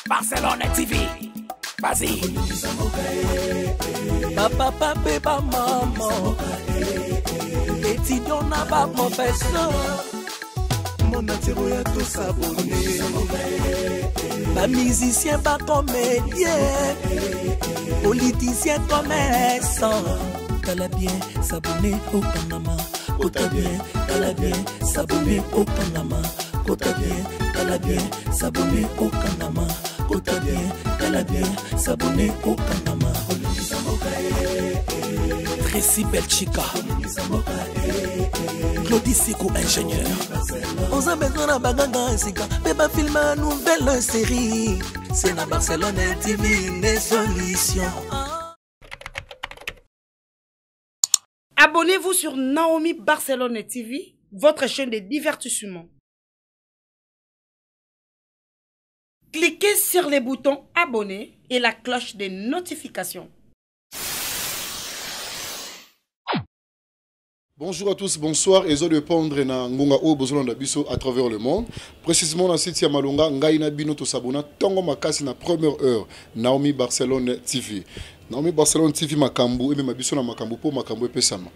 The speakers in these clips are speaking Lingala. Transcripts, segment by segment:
Barcelone TV. Vas-y. Papa, papa, maman. Étudiant n'a pas professeur. Mon atiro ya tout s'abonner. Pas musicien, pas comédien. Politicien, commerçant. T'as bien s'abonner au Panama. Kota bien, t'as bien s'abonner au Panama. Kota bien, t'as bien s'abonner au Panama. Kota bien, t'as bien s'abonner au Panama. Tracy Belchica, Claudie Sikou, ingénieur. On a besoin d'un bagage, mais pas filmer une nouvelle série. C'est la Barcelone TV, les solutions. Abonnez-vous sur Naomi Barcelone TV, votre chaîne de divertissement. Cliquez sur les boutons abonner et la cloche de notification. Bonjour à tous, bonsoir. Et je vais répondre à Ngonga O Bozolanda Biso à travers le monde. Précisément dans le site Yamalonga, Ngaina Bino to Sabona, Tongo Makasi na première heure, Naomi Barcelone TV. Naomi Barcelone TV Makambu, et même Biso na Makambu pour Makambu et Pesama.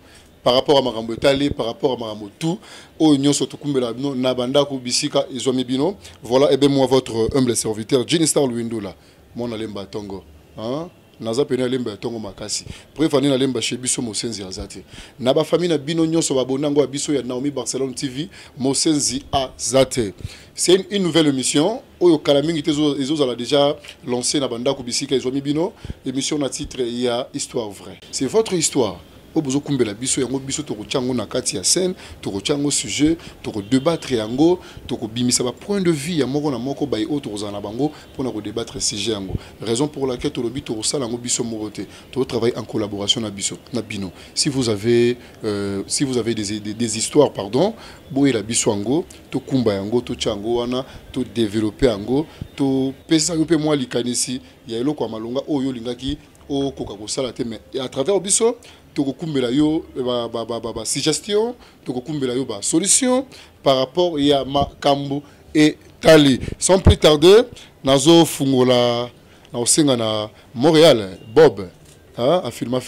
Par rapport à Makambu Etali, par rapport à Makambu tout, au Nyon Sotokumbela Bino, Nabanda Kubisika et Zomi Bino. Voilà, et bien moi, votre humble serviteur, Jenny Star Luindola, mon Alemba Tongo. Hein? Naza pena lemba tongo makasi préfani na lemba chez biso mosenzi azate na ba famille na bino nyonso babonango ya biso ya Naomi Barcelone TV mosenzi azate. C'est une nouvelle émission oyo kala mingi tezo ezozala déjà lancé na banda kubisika ezomi bino émission na titre ya histoire vraie. C'est votre histoire. Obozo kumbela biso yango biso to kochango na kati ya scène to kochango sujet to ko débattre yango to ko bimisa ba point de vue ya moko na moko ba o to kozana bango pour na ko débattre sujet yango raison pour laquelle to lobi to sala yango biso moroté to travailler en collaboration na biso na bino si vous avez des histoires pardon boye la biso yango to kumba yango to chango wana to développer yango to pesa yo pe moi likanisi ya eloko ya malonga oyo lingaki o koka ko sala te mais à travers biso tokokumbela yo ba suggestion tokokumbela yo ba solution par rapport ya makambo et tali sans plus tarder nazo fungola na osenga na Montréal Bob a filma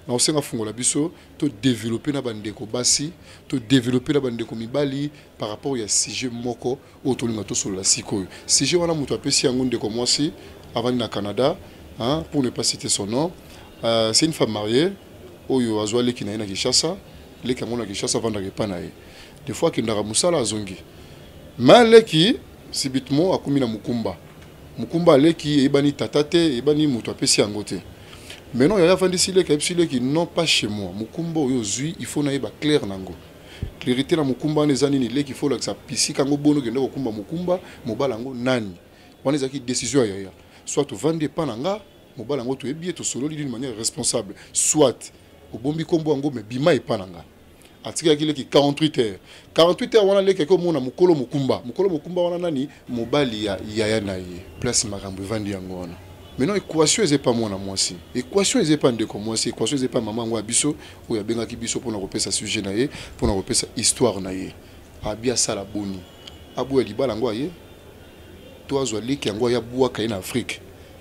na osenga fungola biso to développer na bandeko basi to développer na bandeko mibali par rapport ya sujet moko o tolinga to solo la sikoyo sujet wana muto apesi yango ndeko mwasi avant na Canada hein, pour ne pas citer son nom c'est une femme mariée oyo azwa leki na Kinshasa leki ngona Kinshasa vanda ke panaye des fois ki ndaka musala azongi maleki sibitement akumi na mukumba leki ebani tatate ebani muto apesi yango te maintenant ya vandisi leki non pas chez moi mukumba oyo zui il faut na eba clair nango clarité na mukumba nezani ni leki il faut la sa pisika ngo bono ke ndako kumba mukumba mobala ngo nani wana ezaki décision ya soit to vendre pananga mobala ngo to ebié to solo d'une manière responsable soit au bombi kombo ngo me bima epananga atika kile ki 48 heures wana leke ko mona mukolo mukumba wana nani mobali ya na ye place makambo vandi yango wana maintenant équation est pas moi na mwasi équation est pas ndeko mwasi équation est pas maman ngo abiso oya benga ki biso pona kopesa sujet na ye pona kopesa histoire na ye abia sala boni abu libala ngo aye to azwa leki yango ya bua ka na Afrique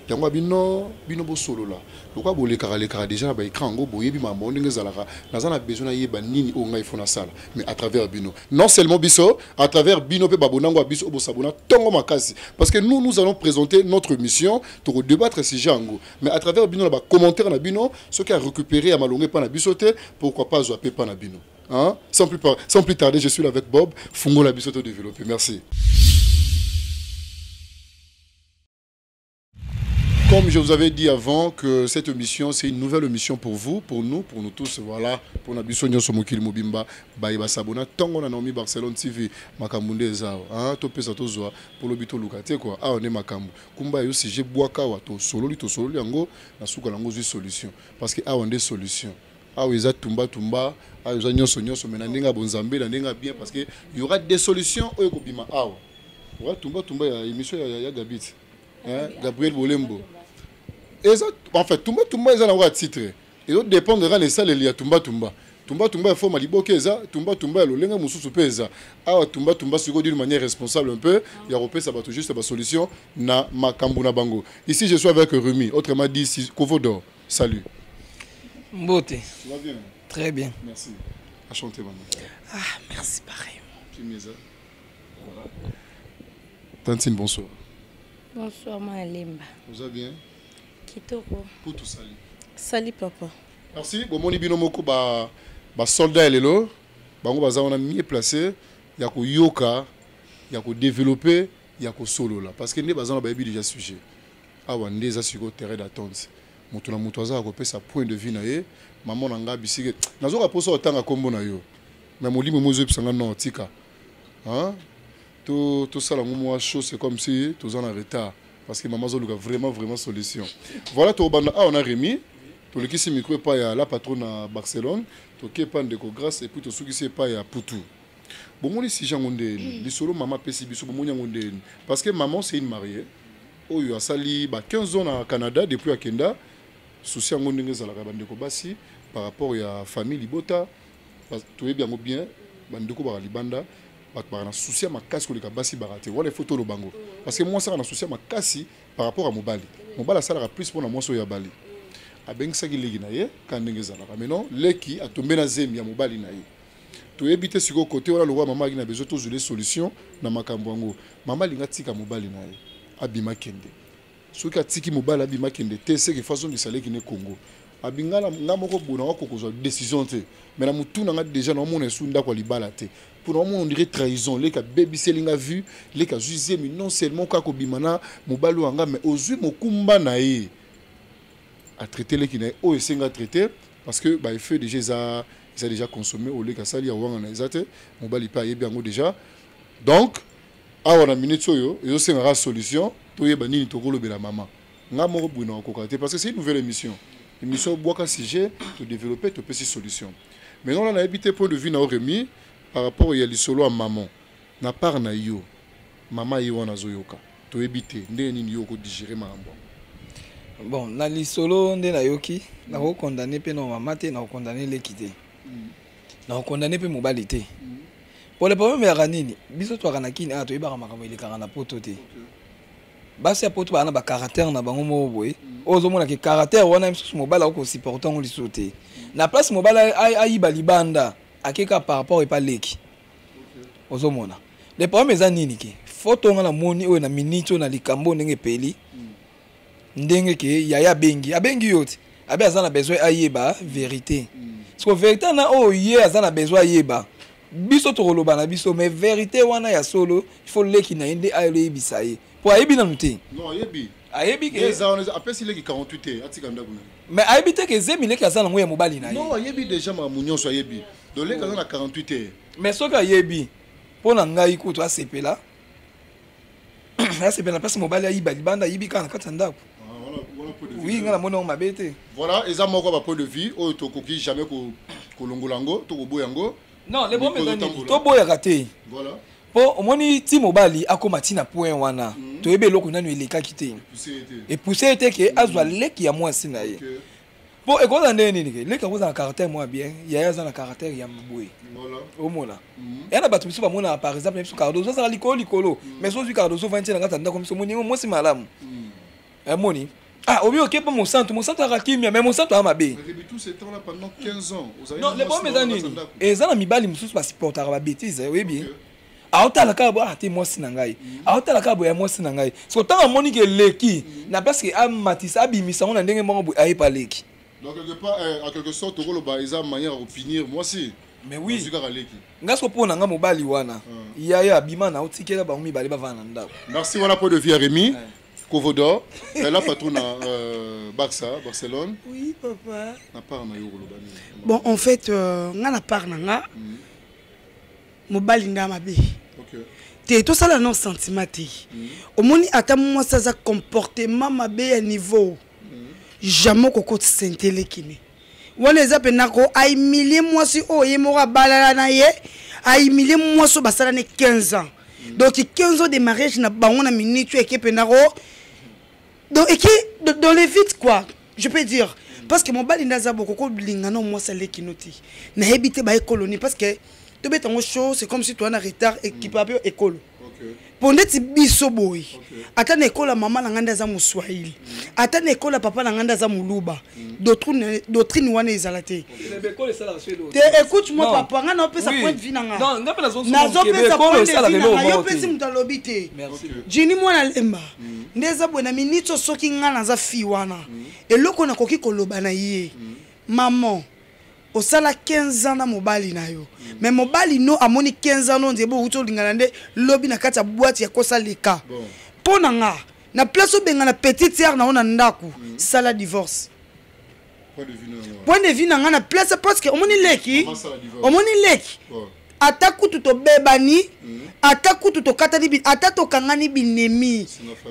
yango bino bo solo la lokwa boleka déjà ba écran ngo boyebi mambo ndenge zalaka nazana besoin yeba nini o ngai fona sala mais à travers bino non seulement biso à travers bino pe babonango biso bo sabona tongo makasi parce que nous allons présenter notre mission pour débattre ces jango mais à travers bino ba commentaire na bino ce qui a récupéré à malongé pa na bisoté pourquoi pas zo pa na bino hein sans plus tarder je suis là avec Bob Fungo la bisoto développer merci. Comme je vous avais dit avant que cette émission, c'est une nouvelle émission pour vous, pour nous tous, voilà, pour Nabiso Nyonso Mokili Mobimba, Baïba Sabona, Tango na Naomi Barcelone TV, Makambu Zao, hein, Topé Satozoa, pour le bito Lukate, quoi, ah, on est Makambu. Kumba yo, si j'ai boaka, to solo, yango, na souka lango, solution. Parce que, ah, on a des solutions. Ah, oui, ça tumba, ah, ils ont Nyonso, mais n'enga bonzambe, n'enga bien, parce que il y aura des solutions, oh, Kobima, ah, ouais, tumba, il y a émission, il y a Gabit, hein, Gabriel Bolembo. En fait, Tumba, ils ont un titre. Et autres dépendent de la salle, il y a Tumba. tumba tumba faut malibokeza tumba tumba lolenga mususu peza awa tumba tumba siko d'une manière responsable un peu ya repé ça va tout juste ba solution na makambu na bango. Ici je suis avec Rumi, autrement dit Kovodor. Salut. Mbote. Tu vas bien? Très bien. Merci. Enchanté maman. Ah, merci pareil. Voilà. Tantine, bonsoir. Bonsoir, Malemba. Vous allez bien? Kitoko. Pour tout salut. Salut, papa. Merci. Bon, mon ibinomoko ba soldat elelo, bango baza on a mieux placé, ya ko yoka, ya ko développer, ya ko solo là parce que ne baza na ba déjà sujet. Awa ndeza siko terrain d'attente. Mutu na mutu aza ko pesa point de vue na ye, maman nanga bisike. Nazo ka posa otanga kombo na yo. Mais molimo mozo pisanga non tika. Hein? Tout ça la moi chaud c'est comme si tous en retard parce que maman zoluka vraiment solution. Voilà to banda on a remis. To le kisi micro pas ya la patronne à Barcelone, to ke pan de ko grâce et puis to suki c'est pas ya Poutou. Bon mon si jangonde, li solo maman pesi biso bon nyangonde parce que maman c'est une mariée. Oyo a sali ba 15 ans au Canada depuis à Kenda. Souci ngonde ngeza la bande ko basi par rapport ya famille libota. Parce que tout est bien bande ko ba libanda. Par souci à ma casse que les basi baraté voilà les photos le bango parce que moi ça on a souci à ma casse par rapport à Mobali ça a plus pour moi sur ya Bali a ben ça qui légui na ye quand ngeza la maintenant leki a tombé na zemi ya Mobali na ye to éviter sur côté voilà le roi maman qui a besoin de des solutions na makambo ngo maman linga tika Mobali na ye abima kende so ka tiki Mobali abima kende te c'est que façon de salaire qui ne Congo abingala ngamoko bona ko ko décision te mais na mutu na déjà na mon esunda ko libala te pour nous on dirait trahison les ka baby selling a vu les ka jugé mais non seulement ka ko bimana Mobali wanga mais ozui mokumba na ye a traiter les qui na o esenga traiter parce que ba effet déjà ils a déjà consommé au les ka sali wanga na ezate Mobali pa yebi yango déjà donc awa na minute soyo ezo senga solution to yeba nini to kolobela maman ngamoko bwina ko kate parce que c'est une nouvelle émission. Émission boaka sujet de développer de petites solutions. Maintenant on a habité point de vue na Rémi par rapport à l'isolo à maman. Na part na yo. Maman yo na zoyoka. To habité ndé nini yo ko digérer mambo. Bon, na l'isolo ndé na yoki, na ko condamner pe no maman te na ko condamner l'équité. Na ko condamner pe Mobali te. Pour le problème ya nini, biso to kana kini a to ibaka makambo ile kana poto te. Basi ya poto bana ba caractère na bango mo boye. Ozomona ke caractère wana msusu Mobali ko supporter ngo lisote. Na place Mobali ayiba libanda akeka par rapport et pas leki. Ozomona. Le problème eza nini ke? Photo ngana moni o na minito na likambo ndenge peli. Ndenge ke yaya bengi, abengi yote. Abe azana besoin ayeba vérité. Parce que vérité na o ye azana besoin ayeba. Biso to koloba na biso mais vérité wana ya solo, il faut leki na inde ayebi bisaye. Pour ayebi na muté. Non, ayebi. Ayebi ke après si leki 48 heures atika ndabuna. Mais ayebi te ke zemi leki azana ngo ya Mobali na ye. Non, ayebi déjà ma munyon so ayebi. Donc leki azana 48 heures. Mais soka ayebi pona ngai ko to asepela. Asepela place Mobali ayiba libanda ayibi kana kata ndako. Oui, ngala mona mabete. Voilà, eza moko ba point de vue o to koki jamais ko longolango to ko boyango. Non, les bons mécanismes. To boya raté. Voilà. Po omoni ti Mobali akoma tina point wana. To ebe loko nanu eleka kité. Et pousser était que azwa leki ya moi sina ye. Po e ko ndé nini ke leki ko za caractère moi bien, ya za na caractère ya mboui. Voilà. Omona. Et na batu biso ba mona par exemple biso Cardozo za likolo, mais so zu Cardozo 20 na ngata ndako biso moni mo si malamu. Moni. Ah, obi ok pas mon centre a kimia mais mon centre a mabe. Mais tout ce temps là pendant 15 ans, non, les bons mes amis. Et ça na mibali mususu ba supporter ba bêtise, oui bien. Aota la kabo ate moi sinangai. Aota la kabo ya moi sinangai. So tant moni ke leki, na parce que am matisa abimisa on ndenge moko ayi pa leki. Donc quelque part en quelque sorte ko lo ba eza manière à finir moi si. Mais oui. Zika leki. Ngasko pona nga Mobali wana. Ya abima na otikela ba mibali ba vana ndako. Merci voilà pour de vie Rémi. Kovodor, elle a patronne à Barcelone. Oui, papa. Bon, en fait, on a parlé de Mobali Ndamabe. Ok. Tout ça, là, non sentiment. Au moins, à ta moment, ça a comportement mabe à niveau. Jamais qu'on compte s'intéler qui on les appelle nako ay milliers mois si oh y mora balala na ye ay milliers mois so basala ne 15 ans. Donc 15 ans de mariage na bango na minute et qui penaro. Donc, et qui, dans les vides, quoi, je peux dire. parce que mobali ndaza boko ko lingana moi ça leki noti na hebite ba colonie parce que to beta ngo show c'est comme si tu as un retard équipe apio école pour ndeti biso boy ata na école maman na nganda za muswahili ata na école papa na nganda za muluba doctrine wana ezalate te écoute moi papa ngana opesa point de vue na nga non ngapela zonso nazo pesa point de vue na nga yo pesi mutalobi te jini mwana lemba ndeza bwena minito soki ngana za fi wana eloko na koki koloba na ye maman au sala 15 ans na mobali na yo mais mobali no amoni 15 ans no ndebo uto lingana nde lobi na kati ya boîte ya kosa leka pona nga na place obenga na petite sœur na ona ndaku sala divorce point de vue na nga na place parce que omoni leki ataku to bebani ataku to katani bi atato kangani binemi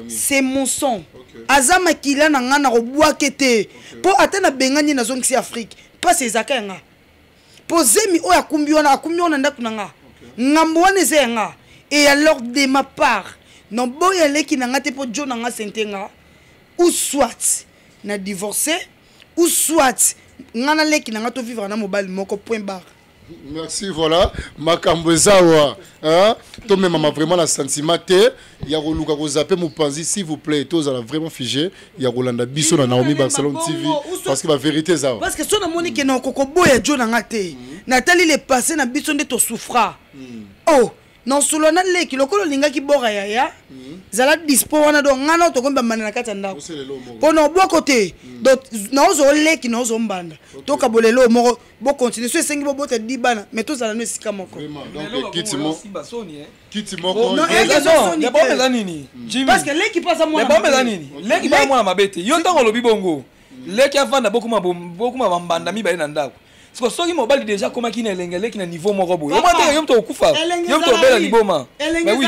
c'est mon son azama kila na nga na robwakete po atana bengani na zongisi Afrique pas ezaka nga posemi o akumbi wana ndaku na nga ngambo wana zenga et alors de ma part non boya leki na nga te po jo na nga sentenga ou soit na divorcer ou soit ngana leki na nga to vivre na mobile moko point barre. Merci, voilà. Makambozawa. Hein? Toi, même, maman, vraiment, la sentiment. Il y a Roluka Rosape, Moupanzi, s'il vous plaît. Tous, elle a vraiment figé. Il y a Rolanda Bisso, dans Naomi Barcelone TV. Parce que la vérité, ça. Parce que si on a monique, non, Kokobo et Joe Nangate. Nathalie, les passés, n'a Bisso de ton souffra. Oh! Non solo na leki lokolo linga ki bora ya zala dispo wana do ngana to komba manana kata ndako pono bo côté donc na ozo leki na ozo mbanda to ka bolelo moko bo continuer so sengi bo bote dibana mais to zala no sika moko donc kiti moko non mais pas mela nini parce que leki pasa moi mais pas mela nini leki ba moi na mabete yo ntango lobi bongo leki avanda bokuma bambanda mi ba na ndako. Parce que si mobile déjà comment qui n'est qui niveau moko boy. Au moins tu yom to kufa. Yom to bela liboma. Mais oui.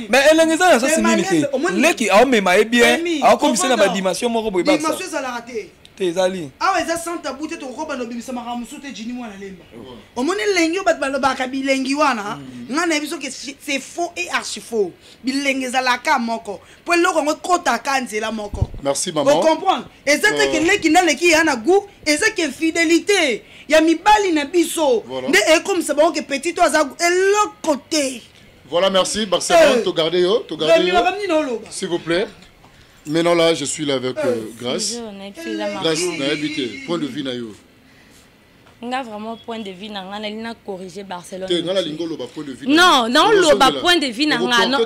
Mais elengeza ça c'est nini ke. Leki a mema e bien. A comme c'est na ba dimension moko boy ba. Dimension ça la raté. Tezali. Ah ouais ça sent ta bouteille to roba no bimisa maramusu te jini mwana lemba. Au moins lengi bat baloba ka bilengi wana. Ngana biso que c'est faux et archi faux. Bilengeza la ka moko. Pour loko ngo kota kanzela moko. Merci maman. Vous comprenez? Et ça c'est que leki na leki yana goût et ça que fidélité. Ya mibali na biso nde e comme ça bon que petit toi ça et l'autre côté. Voilà, merci Barcelone, to garder yo. S'il vous plaît. Maintenant là, je suis là avec Grâce. Grâce, na habité. Point de vue na yo. Nga vraiment point de vue na nga na corriger Barcelone. Te nga la lingolo ba point de vue. Non, non lo ba point de vue na nga non.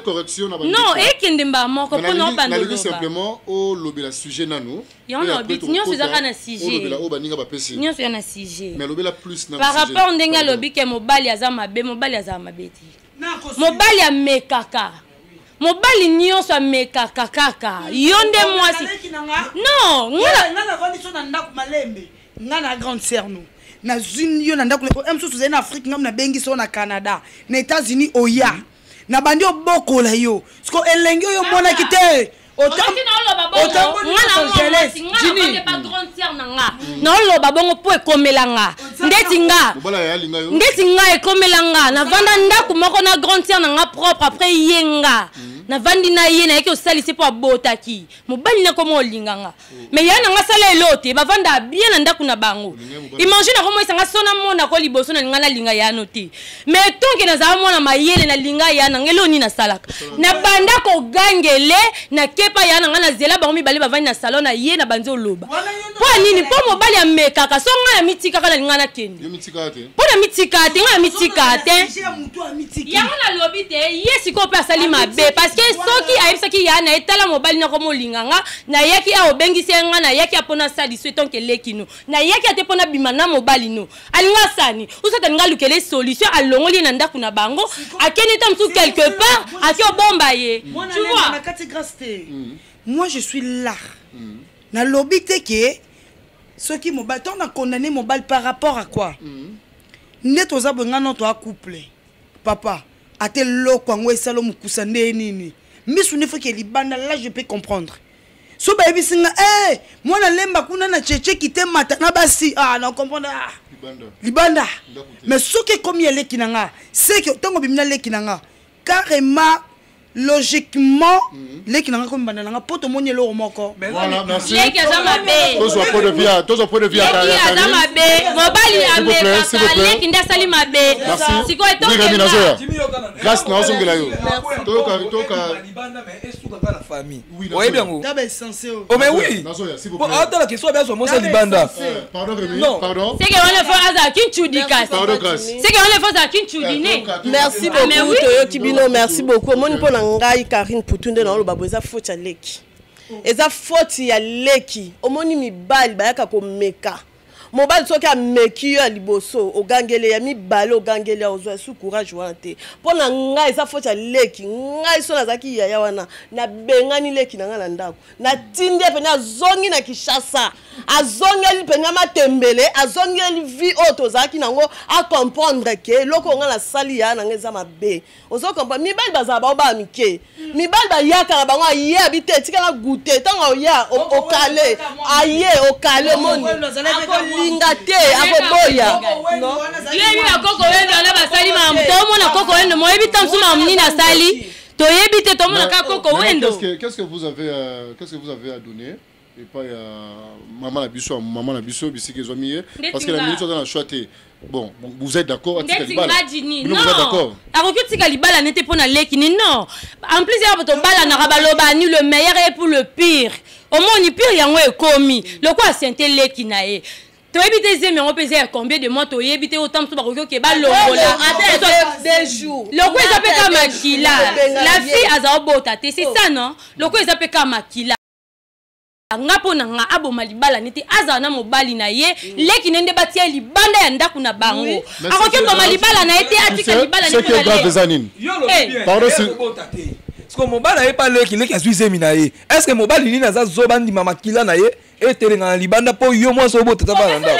Non, e kendemba moko po no ba no. Simplement au lobi la sujet nanu. Yo no bit nyo fezaka na sujet. Lobi la oba ninga ba pesi. Nyo fezaka na sujet. Mais lobi la plus na. Par rapport ndenga lobi ke mobali azama be mobali azama beti. Mobali ya mekaka. Mobali nyonso amekaka kaka. Yonde mwasi. Non, ngana vandi so na ndako malembe. Ngana grande sœur nous. Na zuni yo na ndako em so na Afrique ngam na bengi so na Canada, na États-Unis oya. Na bandi obokola yo. Sko elengi yo mona kite. Autant non lo babongo po ekomelanga ndeti nga ekomelanga na vanda ndako moko na grande sœur na nga propre après yenga na vandi na ye na yeki osalisi po abotaki mobali na komo olinganga mais ya na nga sala elote ba vanda bien na ndako na bango imagine komo isanga sona mona ko liboso na linga na linga ya note mais tonke na za mona mayele na linga ya na ngelo ni na salaka na banda ko gangele na kepa ya na nga na zela bango mibali ba vandi na salon na ye na banzo loba po nini po mobali ya mekaka so nga ya mitika kana linga na kendi yo mitika te po na mitika te nga mitika te ya na lobi te yesi ko pe asali mabe parce que soki ayebisaki ya na etala mobali na komo linganga na yaki a obengisi nga na yaki apona sali souhaitant que lekino na yaki ate pona bimana mobali no alinga sani usata nga lukele solution alongoli na ndaku na bango akeni tam tout quelque part aki obomba ye tu vois. Moi je suis là na lobi te ke soki mobali ton a condamné mobali par rapport à quoi neto za bonga no to a couple papa ate loko ngo esalo mukusa nde nini misu ne faut que libanda là je peux comprendre so ba bisinga moi na lemba kuna na cheche kite mata na basi na comprendre libanda mais ce que comme yele kinanga c'est que tango bimina le kinanga carrément logiquement leki nanga ko mbanda nanga poto moni eloko moko voilà merci leki aza mabe tous au point de vue leki aza mabe mobali amekaka leki nde asali mabe sikoyo etokenga grâce na ozongela yo toka oyebi yango mais oui atala question abiazo mosa libanda pardon Rémi pardon seke wana fo azalaki ncudi kasi seke wana fo azalaki ncudi ne merci beaucoup toyoki bino merci beaucoup omoni mpo na ngai Karine Putunde na oloba bo eza faute ya leki eza faute ya leki omoni mibali bayaka komeka mobali soki ameki yo ya liboso ogangele ya mibale ogangele ya ozwa su courage wana te mpo na ngai eza faute ya leki ngai so nazalaki yaya wana nabengani leki na ngai na ndako natindi ye pene azongi na Kinshasa azongeli pene matembele azongeli vie oyo tozalaki nango acomprendre ke eloko ngai nasali ya na ngai eza mabe ozokomprendre mibali bazala bao baya mike mibali bayaka na bango aye abi te etikala gute ntango oya okale aye okale moni linga te akoboya yebi bakoko wendo na basali mamu tomona koko wendo moyebi tamsu mamu nini asali toyebi te tomona ka koko wendo qu'est-ce que vous avez à donner et pas maman na biso bisiki ezwami parce que la minute on a choisi bon vous êtes d'accord non vous êtes d'accord akoki tika libala nete pona leki ni non en plus ya boto bala na rabaloba ni le meilleur et pour le pire au moins ni pire yango ekomi le quoi senté leki na ye tu habites mais on peut dire combien de mois tu habites autant que tu que balongola des jours le quoi ça peut comme makila la fille azabota c'est ça non le quoi ça peut comme makila ngapo na nga abo malibala neti azana mobali na ye leki nende batia libanda ya ndaku na bango akoki ko malibala na ete atika libala neti na le pardon est-ce que mobali est pas leki azuizemi na ye est-ce que mobali ni naza zobandi mama kila na ye etelenga na libanda po yo mwa so bota taba nda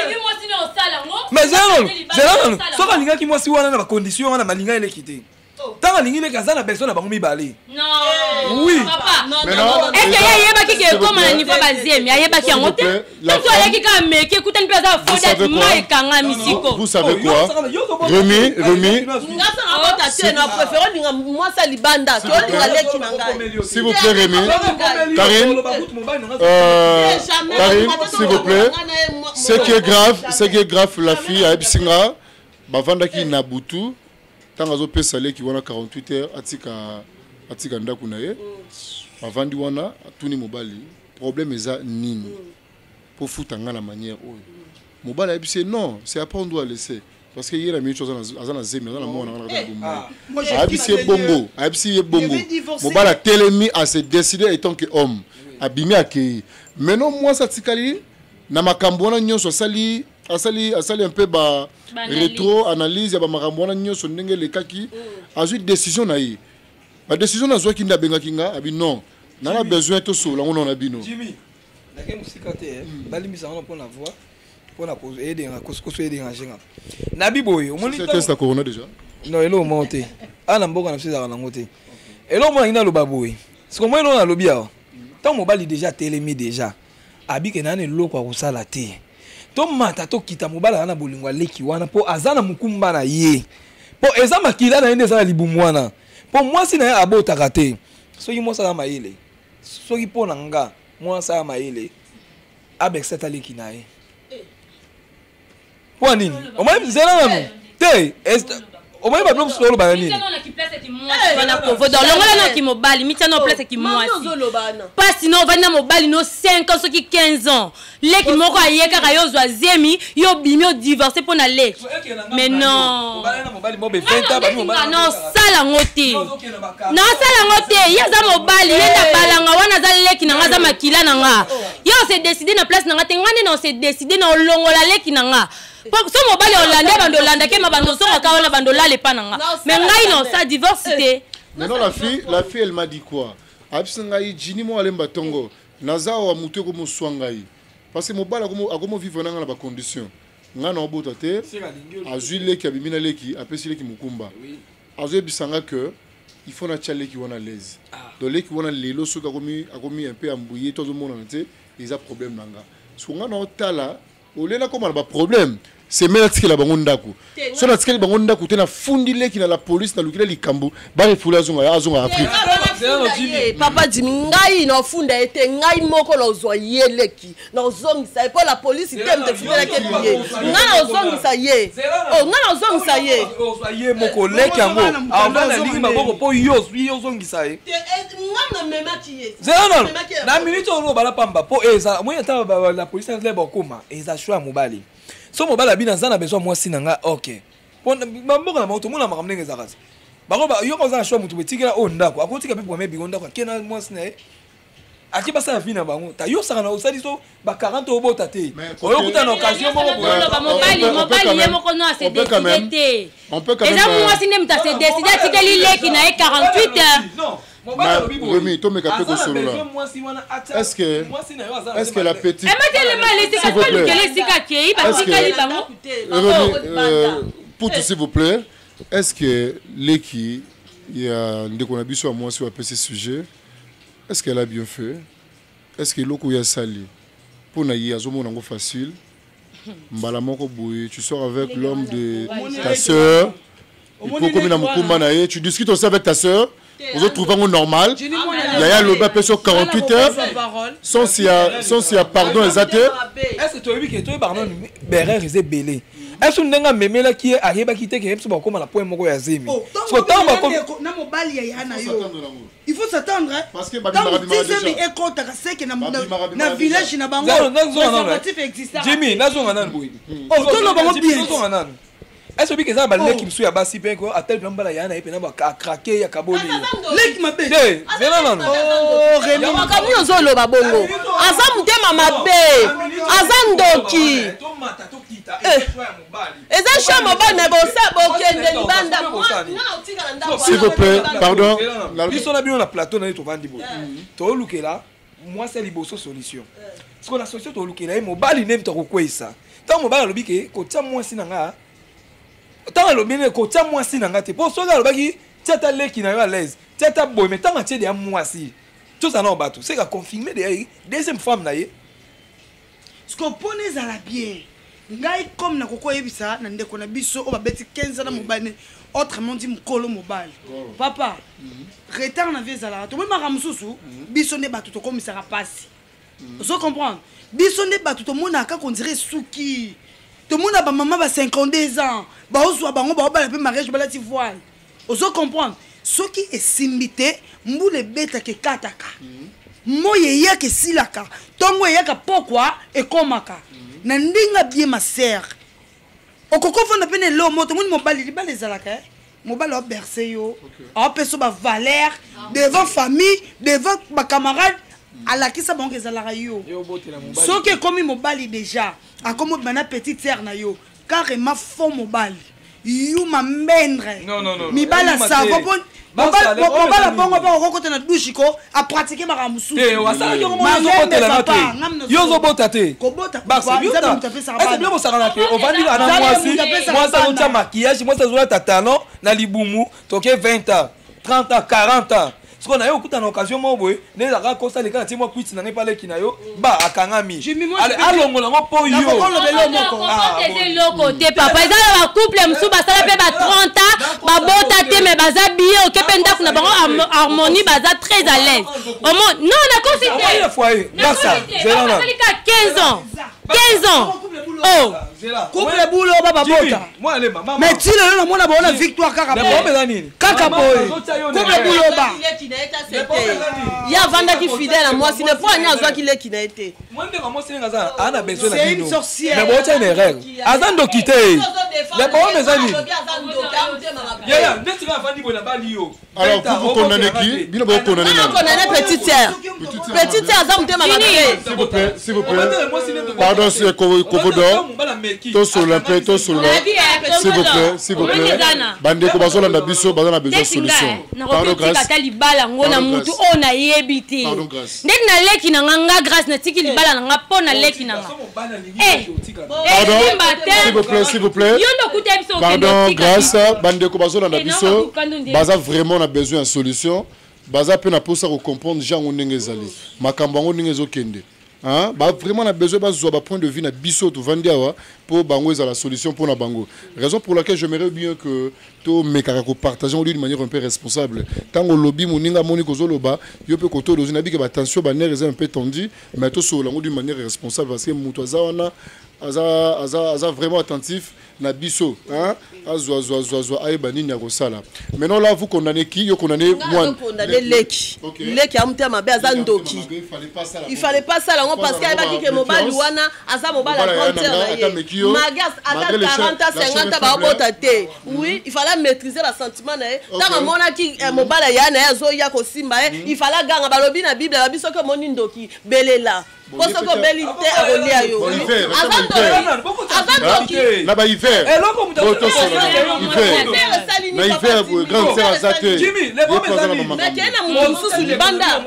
mais zero so ka linga ki mwa si wana na ba condition wana malinga eleki te tanga lingi le kazana personne bango mibale non oui papa est-ce que yeba ki ke comme na niveau bazemi yeba ki yango te to yeki ka meke kutani pesa fodet mai kanga misiko vous savez quoi Rémi na préféré linga moi ça libanda to linga leki nanga s'il vous plaît Rémi Karine s'il vous plaît ce qui est grave la fille a Ebsinga bavanda ki na butu tant azo pesa leki wana 48 heures atika ndaku na ye avandi wana tuni mobali problème eza nini pour foutre ngana manière oyo mobali abise non c'est après on doit laisser parce que hier la minute chose azana zemi azana mona ngana abise bongo mobali telemi à se décider étant que homme abimi akei maintenant moi ça tikali na makambo wana nyonso asali un peu ba rétro analyse ya ba makambo wana nyonso ndenge lekaki azui décision na ye ba décision na zo ki ndabenga kinga abi non na besoin to so lango na bino Jimmy la ke musika te balimisa ngana pona voix pona pose aider na kosko aider na jenga na biboye omoni test corona déjà non elo monte ana mboka na seza na ngote elo mo ina lo baboye siko mo elo na lobi awa tant mobali déjà telemi déjà abike nane loko akosala te to mata to kita mobala na bolingwa leki wana po azana mukumba na ye po eza makila na ende za libumu wana po mwasi na ye abotaka te soki mwasi na maile soki po na nga mwasi na maile abek seta leki na ye po nini omai zela nanu te omai ba blok solo ba nini longola na ki mobali mitano place ki mwasi pas sinon va na mobali no 5 ans soki 15 ans leki moko ayeka ka yo zwa zemi yo bimi yo divorcer pona leki mais non mobali mo be 20 ans ba mobali non sala ngote non sala ngote yaza mobali yenda balanga wana za leki na nga za makila na nga yo se décider na place na nga te ngane na se décider na longola leki na nga so mobali olande bando landa ke mabando songa ka wana bando lale pananga mais ngai non ça divorcité maintenant la fille elle m'a dit quoi absinga yi jini mo alemba tongo naza wa mutu ko muswangai parce que mobali akomo vivre na ba condition ngana obota te azui leki abimina leki apesi leki mukumba azui bisanga que il faut na chale ki wana l'aise donc leki wana lelo soka akomi un peu embrouillé tout le monde te ils a problème nanga so ngana otala olela comme ba problème c'est même atikela bango ndako so na atikeli bango ndako te na fundi leki na la police na lukila likambo ba refula azonga Afrique papa Jimmy ngai na funda ete ngai moko na ozwa ye leki na ozongisa et pour la police item de funda ke biye ngai na ozongisa ye oh ngai na ozongisa ye ozwa ye moko leki yango avant na lingi maboko po yo ozongisa ye ngai na memaki ye zero na minute on bala pamba po eza moi ata la police na lebo koma eza choix mobali so mobali abina zana besoin moi sinanga OK pon mboka na moto mona makamnenge zakasi bako ba yo koza choix mutu betikela o ndako akotika pe pour mebi ndako kena moi sina aki basa ya vina bango ta yo saka na osali so ba 40 obota te oyo kuta na occasion moko mobali ye moko no se décider eza moi sine mta se décider atikeli leki na 48 heures Remy, toi, est-ce que la petite... Pour tout, s'il vous plaît, est-ce que l'équipe, il y a des qu'on a vu sur moi sur ce sujet, est-ce qu'elle a bien fait? Est-ce que l'eau a sali? Pour naïe, à ce facile, tu sors avec l'homme de ta soeur, tu discutes aussi avec ta soeur. Vous autres trouvez normal. Il y a le bas sur 48 heures. Sans s'il y a pardon exact. Est-ce que tu as vu que tu es pardon Berer est belé. Est-ce que tu as même là qui arrive à quitter que tu vas comme la poème moko ya zemi. Il faut s'attendre parce que na village na bango. Jimmy, nazo ngana boy. Oh, to lo bango bien. Est-ce que ça va l'équipe sur basi pe ko atel plamba la yana pe na ba craquer ya kaboli. L'équipe mabe. Non. Oh, Rémi. Comme nous zolo ba bongo. Azam tema mabe. Azandoki. Eza cha mobali mais bon ça bokende libanda. S'il vous plaît, pardon. Biso na bien na plateau na to vandi bo. To lukela, moi c'est liboso solution. Parce que la solution to lukela mobali nem to kokwesa. Tant mobali lobi ke ko tia moi sinanga. Tant le bien ko tia moi sinanga te. Pour soga lobaki tia ta leki na yo à l'aise. Tia ta boy mais tant tia de moi si. Tout ça na bato. C'est qu'à confirmer de deuxième femme na ye. Ce qu'on pone za la bien. Ngai comme na koko yebisa na ndeko na biso o ba beti 15 na mobali autrement dit mkolo mobali. Papa. Retard na vie za la. To même ramususu biso ne bato to komisara pasi. Vous comprenez? Biso ne bato to mona ka qu'on dirait souki. To mona ba maman ba 52 ans. Ba ozo bango ba ba pe mariage ba la ti voile. Vous comprenez? Ce qui est simité mbule beta ke kataka. Moye ya ke silaka. Tongo ya ka pokwa e komaka. Na ndinga bien ma sœur. Okoko fona pene lo moto moni mobali libala ezalaka. Mobali o bercer yo. O peso ba valeur devant famille, devant ba camarades. Alakisa bango ezalaka yo. Soki komi mobali déjà, akomo bana petite sœur na yo. Carrément faux mobali. You ma mendre. Non. Mibala savo bon. Mobala bongo ba okota na douche ko a pratiquer maramusu. Wasala yo mo zo botela na te. Yo zo botate. Kobota ba c'est bien ça. Bien mo sala te. On va dire ana moi ça on maquillage, moi ça zo ta talon na libumu, toke 20 ans, 30 ans, 40 ans. Ce qu'on a eu au coup d'une occasion, moi, oui, les arabes comme ça, les gars, moi, puis tu n'en es pas les qui n'a eu, bah, à Kangami. Allons, on l'a pas eu. Papa, ils ont un couple, monsieur, bah, ça fait 30 ans, bah, bon, t'as mais bah, ça bien, ok, penda, qu'on a pas harmonie, bah, ça très à l'aise. Non, on a considéré. Grâce à 15 ans. 15 ans. Oh, couple boulot, baba bota. Moi, elle est maman. Mais tu le nom, on a bonne victoire, kaka boy. Couple boulot, bah. Il y a Vanda qui fidèle à moi, si ne pas un oiseau qui l'est qui n'a été. C'est une sorcière. Mais bon, c'est une erreur. Azan de quitter. Les parents mes amis. Alors, vous condamnez qui? Bien vous condamnez. On condamne petite sœur. Petite sœur, Azan de ma s'il vous plaît. Pardon, c'est Kovodo. Tout sur l'implé, tout sur le. S'il vous plaît. Bande Kobaso, on a besoin de solution. Pardon, grâce. Pardon, grâce. S'il vous plaît. Pardon, grâce. Bande Kobaso, on a besoin. Baza vraiment a besoin de solution. Baza peut na posa ko comprendre Jean Onengezali. Makambango Nengezokende. hein bah vraiment on a besoin de point de vue na biso to vandiawa pour bango la solution pour na bango. Raison pour laquelle j'aimerais bien que to mekaka partager d'une manière un peu responsable. Tant au lobby moninga moni kozoloba yo pe koto dozina bi que attention ba nerf un peu tendu mais to so lango d'une manière responsable parce que muto zawana aza vraiment attentif na biso hein azwa ayeba nini ya kosala. Maintenant là vous condamnez qui yo condamné moi condamné leki leki amute mabe azandoki il fallait pas ça là parce qu'il va dire que mobile wana aza mobile à grandeur magas ata 40 50 ba bota te oui il fallait maîtriser la sentiment na tant mona ki mobile ya na zo ya ko simba il fallait ganga balobi na bible ba biso ko moni ndoki belela poso ko belité arolia yo azandoki na ba hiver na hiver grande sœur azate Jimmy les bons mais kena mususu libanda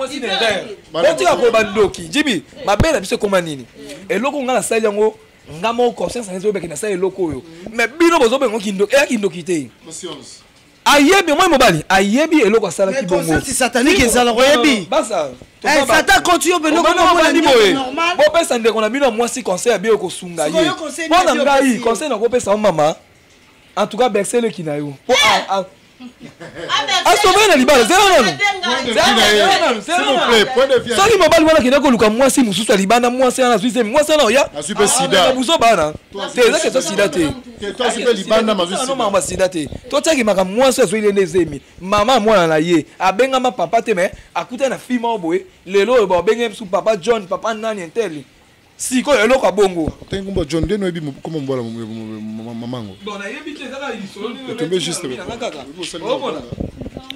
botika ko bandoki Jimmy mabela biso koma nini eloko ngala sali yango ngamo conscience nzo beke na sali eloko yo mais bino bozo bengo kindoki te conscience ayebi moi mobali ayebi eloko asala ki bongo c'est satanique ezala koyebi basa satan continue beno ko normal bo pesa ndeko na bino mwasi conseil abi ko sunga ye bona ngai conseil na ko pesa mama en tout cas bercer le kinayo po sauver na libala zero non s'il vous plaît point de vue soki mobali wana kina ko luka mwasi mususu libana mwasi na suisse mwasi na oya na super sida buso bana te ezake so sida te toi super libana mazu non mama sida te to taki maka mwasi so ile nezemi mama mwana na ye abenga ma papa te me akuta na fille mo boye lelo ba benga su papa John papa nani enteli siko eloko abongo tengumba John deno ebi comme mbola mamango bon na yebi te zaka lisolo tombe juste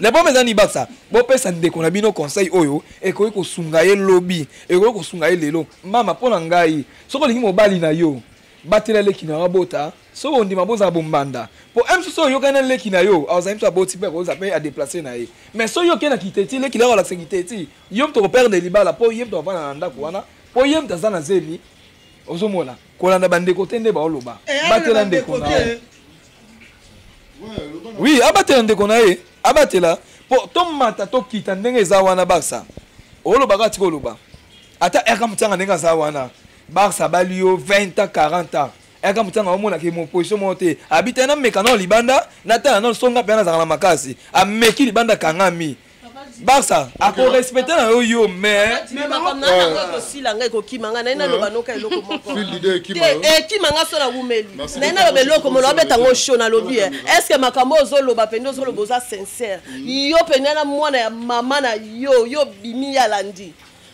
le bon mezani basa bo pesa ndeko na bino conseil oyo ekoyi ko sunga ye lobby ekoyi ko sunga ye lelo mama pona ngai soko lingi mobali na yo batela leki na rabota soko ndima boza bombanda po emso yo kana leki na yo aza mto aboti pe ko za pe a déplacer na ye mais so yo kena kiteti leki la la sekiteti yo mto ko perdre libala po yo mto vana na ndako wana po yem tazana zemi ozomona kolanda bandeko tende ba oloba batela ndeko na oui abatela ndeko na ye abatela po tomata tokita ndenge eza wana basa oloba kati koloba ata eka mutanga ndenge za wana basa balio 20 40 eka mutanga omona ke mo position monte habite na mekano libanda na tala na songa pe na zanga makasi ameki libanda kangami Barça, à quoi respecter la yo mais silanga ko kimanga na ina loba noka eloko moko fil d'idée kimanga so na wumeli na ina loba eloko mo loba tango show na lobi est-ce que makambo zo loba pendo zo loboza sincère yo penana mwana ya mama na yo bimi ya landi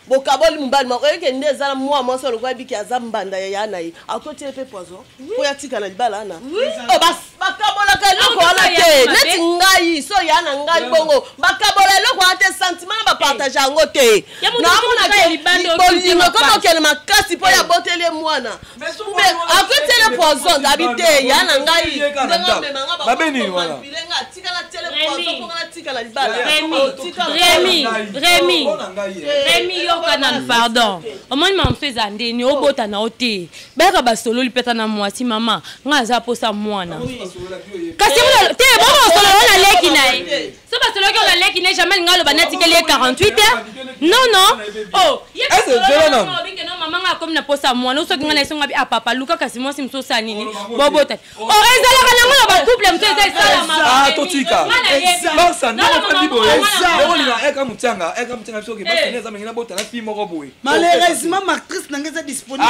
bokaboli mbali mako yeke ndeza na mwa moso lokwa biki azambanda ya nayi akotile pe poison po ya tika na libala na o bas bakabola ka loko wana te neti ngai so ya na ngai bongo bakabola loko ate sentiment ba partager ngo te na mona ka libando bolingo komo kele makasi po ya botele mwana akotile poison habite ya na ngai ndenga memanga ba babeni wana bilenga tika na tele poison ko na tika na libala Rémi Yokanan, pardon. Au moins, je suis allé, je suis allé, je suis allé, je suis allé, je suis allé, je suis allé, je suis allé, je suis allé, je suis allé, 48 heures. Non, non. Oh, il y a maman comme na posa moi no so ngana isonga bi papa luka kasi moi si mso sanini bobota o rezala kana ngana ba couple mso eza sala mama totika basa na fa liboye lelo lina eka mutanga biso ke basa neza mengina bota na fi moko boye malheureusement actrice nangeza disponible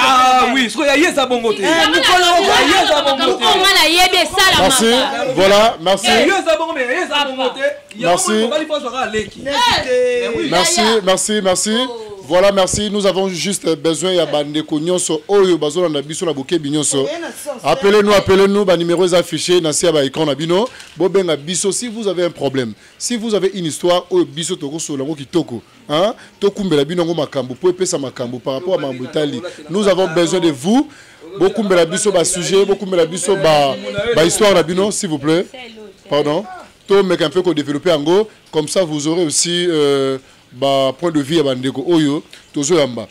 oui so ya yesa bongo te yesa bongo te ngana yebe sala mama merci voilà merci yesa bongo mais yesa bongo te merci voilà, merci. Nous avons juste besoin de bandeko nyonso oyo bazo na biso na boke binyonso. Appelez-nous, ba numéro est affiché na sia ba écran na bino. Bobenga biso si vous avez un problème. Si vous avez une histoire oyo biso toko so lango kitoko, hein? Tokumbela bino ngo makambo po epesa makambo par rapport à Mambutali. Nous avons besoin de vous. Bokumbela biso ba sujet, bokumbela biso ba histoire na bino s'il vous plaît. Pardon. To mec un peu ko développer en go comme ça vous aurez aussi ba point de vue ya bandeko oyo tozo yamba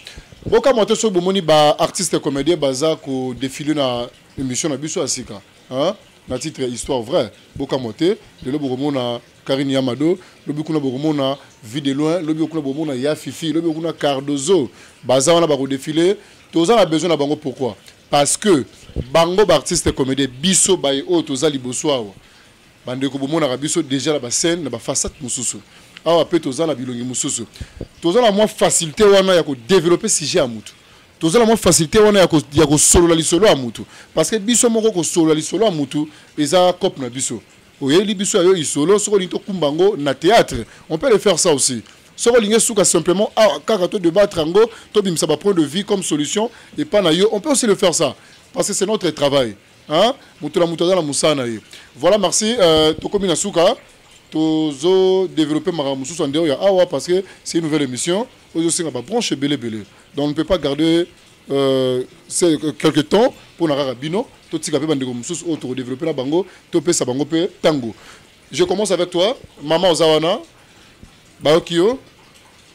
boka moto so bomoni ba artiste comédien baza ko défiler na émission na biso asika hein na titre histoire vraie boka moté de lo bomona Karine Yamado, lobi kuna bokomona vie de loin, lobi kuna bokomona ya Fifi, lobi kuna Cardozo, baza wana ba redéfiler, toza na besoin na bango pourquoi? Parce que bango artiste comédien biso baye o toza liboso awa. Bande ko bomona biso déjà la ba scène na ba façade mususu. Awa pe toza na bilongi mususu. Toza na moi facilité wana ya ko développer sujet à mutu. Toza la moi facilité wana ya ko solo la lisolo a mutu. Parce que biso moko ko solo la lisolo a mutu eza cop na biso. Oye li biso ayo isolo soko linto kumbango na théâtre. On peut le faire ça aussi. Soko linge souka simplement kaka to débattre ango to bimsa ba point de vue comme solution et pas na yo. On peut aussi le faire ça parce que c'est notre travail. Hein? Mutula mutada la musana ye. Voilà, merci. Tokomi na souka. Tozo développer Maramusu en dehors awa parce que c'est une nouvelle émission. Aujourd'hui, on va brancher belé. Donc on ne peut pas garder quelques temps pour n'avoir bino. Tout ce qui a fait développer la bango, tout peut bango pe tango. Je commence avec toi, maman Ozawana, Baokio.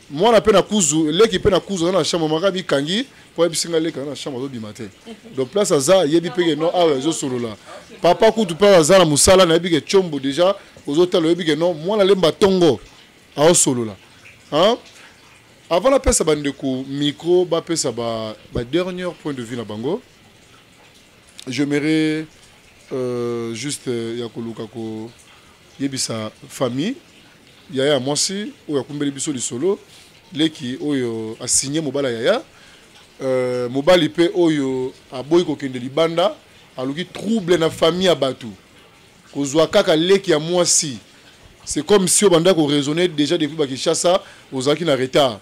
Moi on a peine à cousu, l'équipe peine à cousu dans la chambre Marabi Kangi pour être singalé dans la chambre du matin. Donc place à ça, yebi pege non ah ouais je solo là. Papa coutu pas à la musala na yebi que chombo déjà aux autres le yebi que non moi la lemba tongo à solo là. Hein? Avant la paix, ça va micro, ça va dernier point de vue la bango. Je m'aimerais juste Yakolukako Yebisa famille. Yaya moi aussi, ou Yakumbeli Biso du solo, les qui a signé Mobala Yaya. Mobali pe oyo a boy ko kende libanda, aluki trouble na famille à Batu. Kozwa kaka les qui a moi aussi. C'est comme si au banda ko raisonnait déjà depuis Bakishasa aux Aki na retard.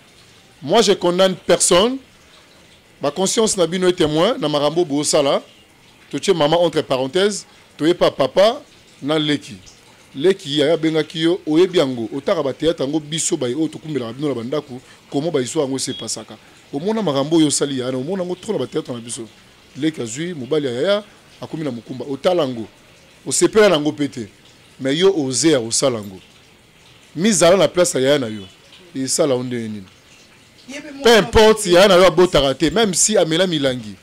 Moi, je condamne personne. Ma conscience n'a pas témoin. Dans ma rambo bousala, tu es maman entre parenthèses. Tu n'es pas papa. Dans leki. Leki ya benga kiyo oye biango. Otara ba théâtre ngo biso ba yo to kumbela babino la bandaku. Comment ba iso ngo se pasaka. Au mona marambo yo sali ya. Au mona ngo trop na ba théâtre na biso. Leki azui mobali ya akumi na mukumba. Otalango. O sepela nango pété. Mais yo oser au salango. Mizala na place ya na yo. Et ça la onde nini. Peu importe si y a un beau taraté, même si Amela Milangi.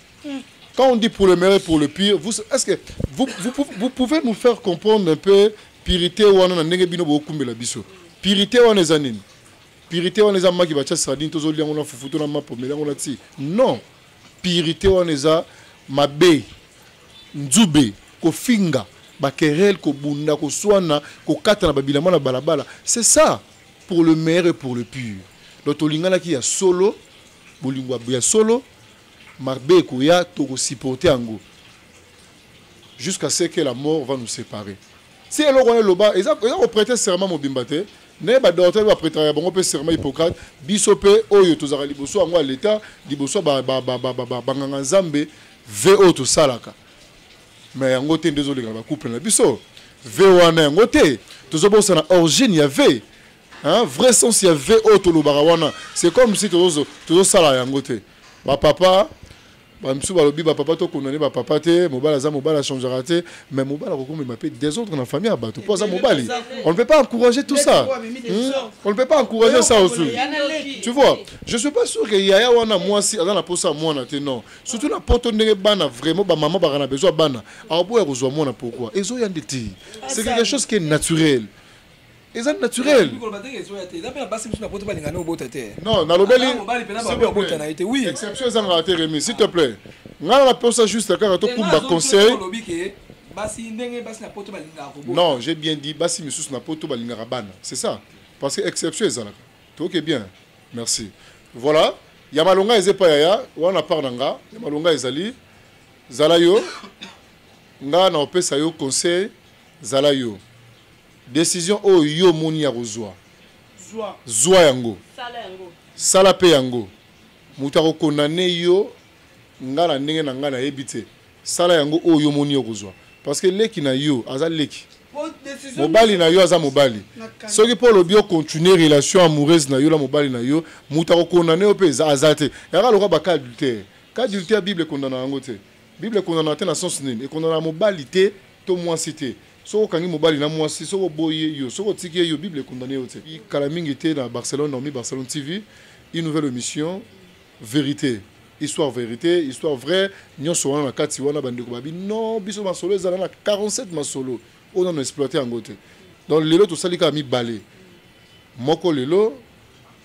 Quand on dit pour le meilleur et pour le pire, est-ce que vous pouvez nous faire comprendre un peu pirité ou on a n'engebino beaucoup mais la biso. Pirité ou on est anin. Pirité ou on est à maki bacha sardine tous les on a foutu na ma pour me on a ti. Non. Pirité ou on est à mabe, nzube, ko finga, ba kerel, ko bunda, ko swana, ko kata na babilama na balabala. C'est ça pour le meilleur et pour le pire. Donc, il y a solo, il y a solo, marbe koya to supporter ango jusqu'à ce que la mort va nous séparer. Si alors on est là-bas, ils ont prêté serment mon bimbate, ne ba docteur va prêter bon peu serment Hippocrate, bisope oyo tozara liboso ango l'état, liboso ba nganga nzambe vo to salaka. Mais ango te désolé ba couple na biso. Vo wana ango te, tozobo sana origine ya ve. Hein, vrai sens il y avait autre le barawana. C'est comme si toujours ça là yangote. Ba papa, ba msu ba lobi ba papa to condamné ba papa te, mobala za mobala changera te, mais mobala comme il m'appelle des autres dans la famille à bateau. Pas ça mobali. On ne peut pas encourager tout ça. On ne peut pas encourager ça aussi. Tu vois, je suis pas sûr que yaya wana moi si dans la posa moi na te non. Surtout na poto ndenge bana vraiment ba maman ba na besoin bana. Alors pour rejoindre moi pourquoi? Ezo yandeti. C'est quelque chose qui est naturel. Et c'est naturel. Non, oui. Exception, ça m'a été remis, s'il te plaît. On a ça juste quand on a conseil. Non, j'ai bien dit, Bassi Moussous n'a pas tout balingarabana. C'est ça. Parce que exception est ça. Tout est bien. Merci. Voilà. Yamalonga est pas yaya. On a parlé d'anga. Yamalonga est ali. Zalayo. Nga na opé sayo conseil. Zalayo. Décision o yo moni ya kozwa. Zwa yango. Sala pe yango. Mutako konane yo ngala ndenge na ngala ebite. Sala yango o yo moni ya kozwa. Parce que leki na yo aza leki. Mobali na yo aza mobali. Soki pour le bio continuer relation amoureuse na yo la mobali na yo, mutako konane o pe azate. Yaka loka ba ka adultère. Ka adultère Bible condamna yango te. Bible condamna te na sens nini. Et condamna mobali te to moi cité. Soko kangi mobali na mwasi soko boye yo soko tiki yo Bible condamné yote. Kalamingi était dans Barcelone, dans Barcelone TV, une nouvelle émission vérité, histoire vérité, histoire vraie. Nyon so na kati wana bandeko babi non biso masolo ezala na 47 masolo on a exploité en côté. donc lelo to salika mi balé moko lelo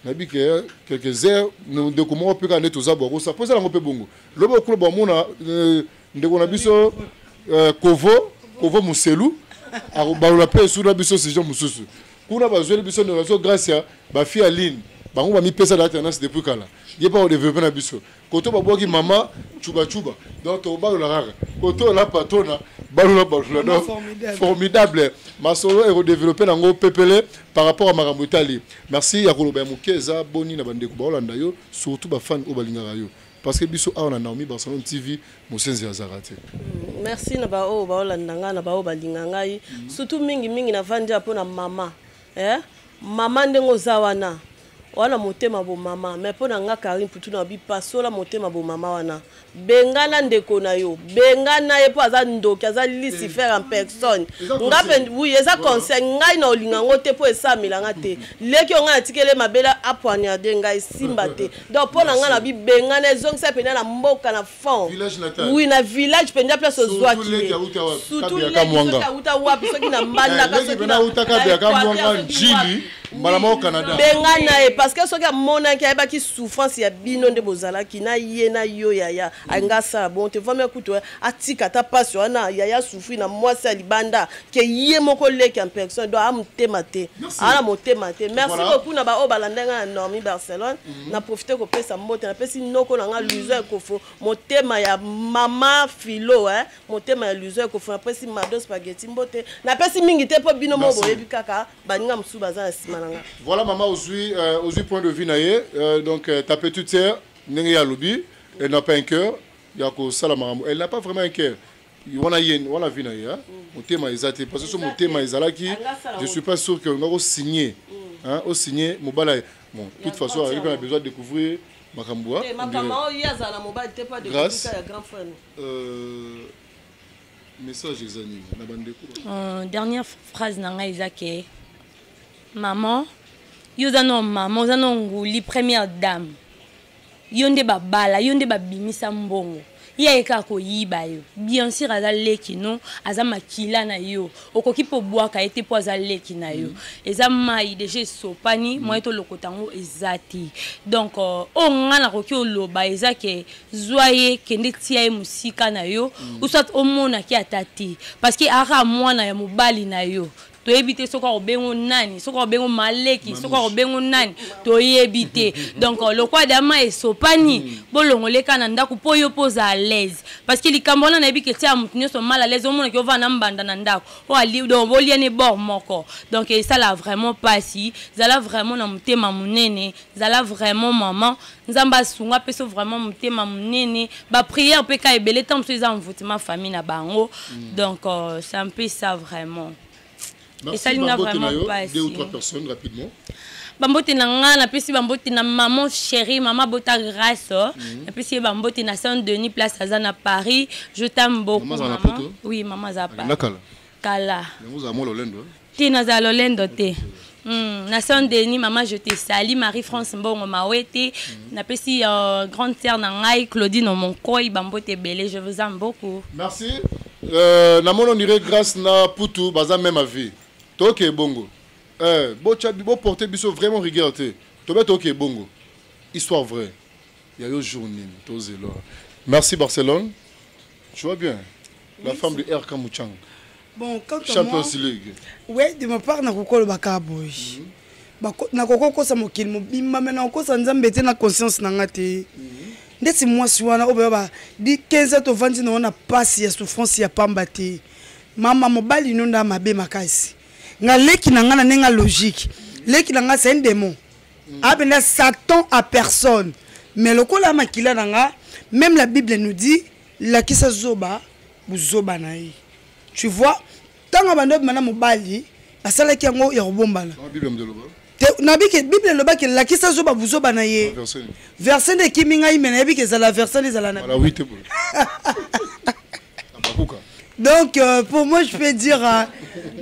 nabi que quelques heures nous de comment peut quand tous aboko ça pose la ngopé bongo lobo kulo ba mona ndeko na biso kovo muselu a ba la paix sur la biso c'est Jean mususu kuna ba zwe biso na so grâce ya ba fi aline bango ba mi pesa la tendance depuis kala il pas au développer na biso koto ba boki mama chuba donc to ba la rare koto la patona balula donc formidable masolo et redévelopper nango pepele par rapport à makambo itali merci ya koloba mukeza boni na bandeko ba Holanda yo surtout ba fan o balinga yo parce que biso a on a Naomi Barcelone TV mosenzi azarate merci na ba o ba Holanda nga na ba o balinga ngai surtout mingi na vanja po na mama mama ndengo zawana wana motema bo mama mais pona nga Karine Poutou na bi pasola motema bo mama wana bengana ndeko na yo bengana ye po aza ndoki aza Lucifer en personne ngape oui eza conseil ngai na olinga ngote po esamila ngate leki onga atikele mabela apoignarder ngai simba te donc pona nga na bi bengana ezongisa pena na mboka na fond oui na village penda place ozwaki surtout leki uta wapi soki na mbanda ka soki na utaka bya ka mwanga njili malama au Canada bengana parce que soki amona ki ayeba ki souffrance ya bino nde bozalaki na ye na yo yaya angasa bon te vame kuto atika ta passe wana yaya souffri na mwasi ya libanda ke ye moko leki en personne do amtema te ala motema te merci beaucoup na ba o balandenga na Naomi Barcelone na profiter ko pesa mbote na pesi noko na nga luzo ekofo motema ya mama filo motema ya luzo ekofo na pesi mado spaghetti mbote na pesi mingi te po bino mo boyebi kaka baninga musuba za simana. Voilà maman aux point de vue naie donc ta petite sœur Nengia Lobi elle n'a pas un cœur yako salama elle n'a pas vraiment un cœur wana vie naie au thème exact parce que sur mon thème ezalaki je suis pas sûr que on va signer au signer mobala bon de toute façon on a besoin de découvrir makamboa grâce message examen na bandeko dernière phrase nanga ezake maman, yozano maman, yozano nguli première dame. Yonde babala, yonde babimisa mbongo. Ya eka ko yiba yo. Bien sûr azale kino, azama kila na yo. Okoki po boaka ete po azale kina yo. Ezama ideje sopani, moi to lokotango ezati. Donc o ngana koki oloba ezake zoye kende tia musika na yo, ou soit omona ki atati parce que ara mwana ya mobali na yo. To éviter ce qu'on bengo nani, ce qu'on bengo maleki, ce qu'on bengo nani, to éviter. Donc le quoi d'ama est sopani, bolongo le kananda ku po yo pose à l'aise parce que les Camerounais na bi que tia mutinyo so mal à l'aise au monde qui va na mbanda na ndako. O ali do boliane bord moko. Donc ça là vraiment pas si, ça là vraiment na mutema munene, ça là vraiment maman, nzamba sunga peso vraiment mutema munene, ba prière pe ka ebele tant so za envoûtement famille na bango. Donc c'est un peu ça vraiment. Merci, et ça n'a vraiment pas deux ou trois personnes rapidement. Bambote na nga na pesi bambote na maman chérie maman bota grâce na pesi bambote na Saint-Denis place Azana Paris je t'aime beaucoup maman oui maman Zapa kala vous avez Lolendo tina za Lolendo te na Saint-Denis maman je te salue Marie-France Mbongo Mawete na pesi grande sœur na ngai Claudine mon koi bambote belé je vous aime beaucoup merci na mono dirait grâce na Poutou baza même à vie toke bongo bo porter biso vraiment regardez to bet toke bongo histoire vraie il y a eu journée tozelo merci Barcelone tu vois bien la oui, femme de R Kamuchang bon quand Champions League ouais de ma part na kokolo bakaboy na kokoko sa mokili mobimba mena kosa nzambe te na conscience na ngate ndeti mwasi wana obeba di 15 to 20 na ona passe ya souffrance ya pamba te mama mobali nonda mabe makasi nga leki na nga na nenga logique leki na nga c'est un démon abenda Satan à personne mais le kola makila na nga même la Bible nous dit la kisa zoba buzoba na yi tu vois tanga bando mana mobali basala ki ngo ya robombala la Bible me dit na Bible le ba ke la kisa zoba buzoba na ye verset de kiminga imena bi ke za la verset les ala na voilà oui te pour donc pour moi je peux dire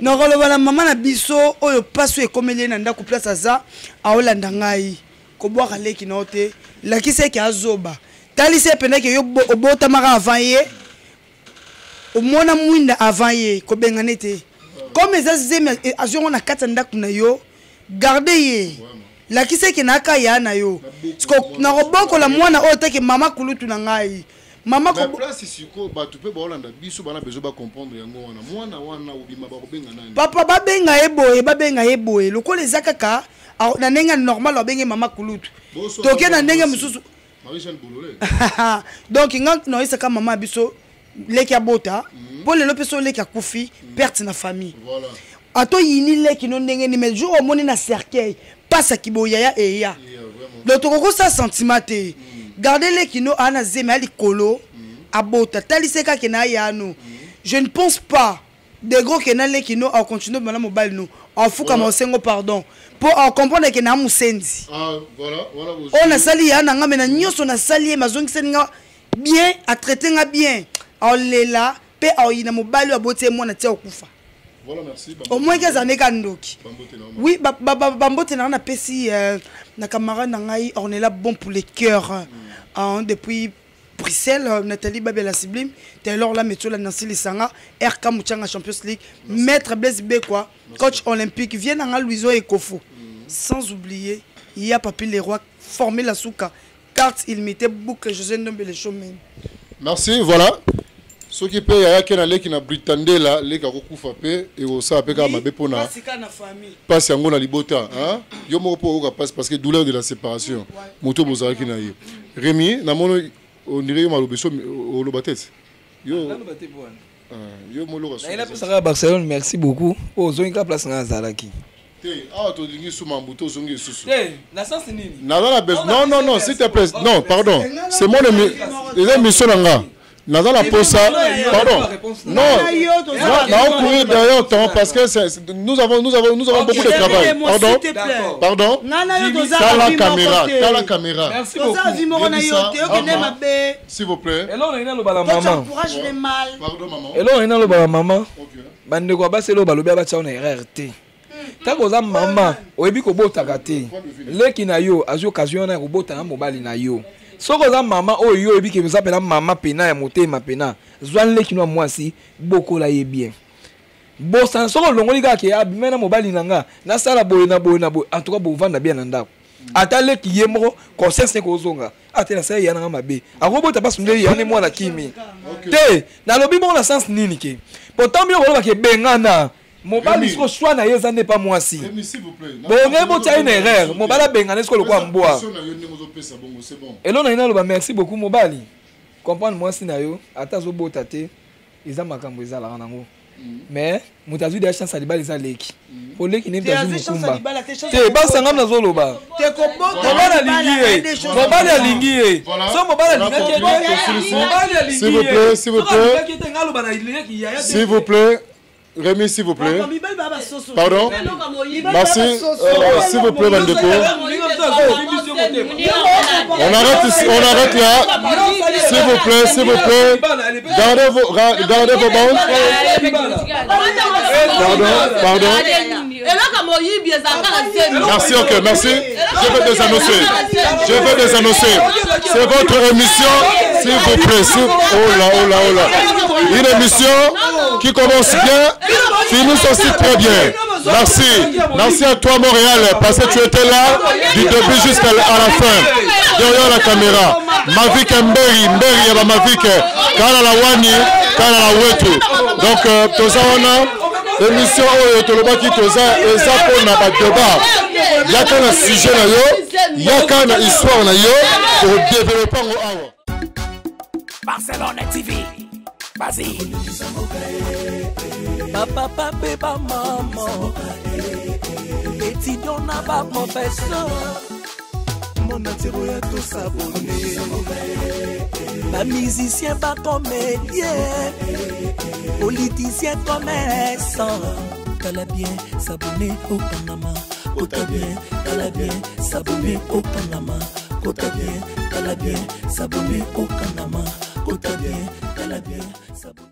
non la maman na biso oyo passo e komele na ndako place aza a olanda ngai ko boaka leki note la kisa ki azoba tali se pena ke yo obota maka avant ye o mona mwinda avant ye ko benga nete comme eza zeme azongo na kati ndako na yo garder ye la ki seki na kaya na yo sko na roboko la mwana o teke mama kulutu na ngai mama ko place siko ba tu pe ba Holanda biso bana bezo ba comprendre yango wana wana obima ba kobenga nani papa ba benga eboye lokola ezaka ka na nenga normal ba benga mama kulutu toke na nenga mususu Marie-Jeanne Bololé donc nga no isaka mama biso leki abota pour le lopeso leki akufi perte na famille voilà ato yini leki no ndenge ni mais jour omoni na cercueil passa kiboya ya eya donc toko sa sentiment te garder leki no ana zeme ali kolo abota taliseka ke na yano je ne pense pas de gros que na leki no a continuer bana mobile no en fuka mosengo pardon pour comprendre que na musendi voilà on a sali ya na ngame na nyoso na sali mazongi senga bien à traiter nga bien on est là pe aina mobile abote moi na tia okufa. Voilà, merci. Au moins que ça n'est qu'un doki. Oui, Bambote na pesi na camarade nangai on est là bon pour les cœurs. Depuis Bruxelles, Nathalie Babela Sublime, t'es alors là métro la Nancy Lisanga, RK Mouchanga Champions League, Maître Blaise Bekwa, coach olympique, vient dans Louiso et Kofo. Sans oublier, il y a Papi Leroy formé la souka, carte illimitée, boucle José Ndombe les chômeurs. Merci, voilà. Ce qui paye à qui na Britandé là, les qui kufa pe et au sa pe ka mabe pona. Passe yango na libota, hein? Yo mo po ka passe parce que douleur de la séparation. Moto bozara ki na yi. Rémi, na mono on dirait yo malobeso au lobatet. Yo. Yo mo lo ka. Na ina pesa Barcelone, merci beaucoup. O zonga place na Zalaki. To lingi suma mbuto zongi susu. Na sens nini? Non, s'il te plaît. Non, pardon. C'est mon émission nga. Nazala Posa, pardon. Non, on courir derrière temps parce que nous avons beaucoup de travail. Pardon. T'as la caméra. Merci beaucoup. S'il vous plaît. Pardon, maman. Bande ko baselo balobia ba tsaona RRT. Takoza maman, oyebi ko botaka te. Leki na yo, azo occasion na ko bota na mobali na yo. Soko za mama oyo ebi ke vous appelle mama pena ya motema pena zwan leki no mwasi boko la ye bien bo san soko longoli ga ke abimena mobali nanga na sala boye na boye en tout cas bo vanda bien na ndako ata leki ye moko conscience ko zonga ate na sai ya na mabe akobota passe nde ya ne mwana kimi te na lobi mo na sens nini ke pourtant bien ko ke bengana mobali sko choix na yeza n'est pas moi si s'il vous plaît bon bon t'as une erreur mobali bengana sko le kwa mboa elo na ina loba merci beaucoup mobali comprendre moi si na yo ata zo bota te eza makambo eza la nango mais mutazu de chance ali bali za leki pour leki ne tazu mukumba te ba sangam na zo loba te ko bota mobali alingi so mobali alingi s'il vous plaît Rémi, s'il vous plaît. Pardon. Merci. S'il vous plaît, Bandeko. On arrête là. S'il vous plaît. Gardez vos bandes. Pardon. Merci, ok, merci. Je vais désannoncer. C'est votre émission, s'il vous plaît. Oh là. Une émission qui commence bien, finit aussi très bien. Merci à toi Montréal, parce que tu étais là du début jusqu'à la fin. Derrière la caméra. Mavik Mberi, Yaba Mavik, Kala la Wani, Kala la Wetu. Donc, Tozawana, émission Tolobaki Toza, et ça pour na débat. Yaka na sujet na yo, yaka na histoire na yo, pour développer en awa. Barcelone TV. Vas-y. Papa, papa, maman. Étudiant n'a pas professeur. Mon attiro ya tout s'abonner. Pas musicien, pas comédien. Politicien, commerçant. T'as bien s'abonner au Panama. T'as bien s'abonner au Panama. T'as bien s'abonner au Panama. T'as bien s'abonner.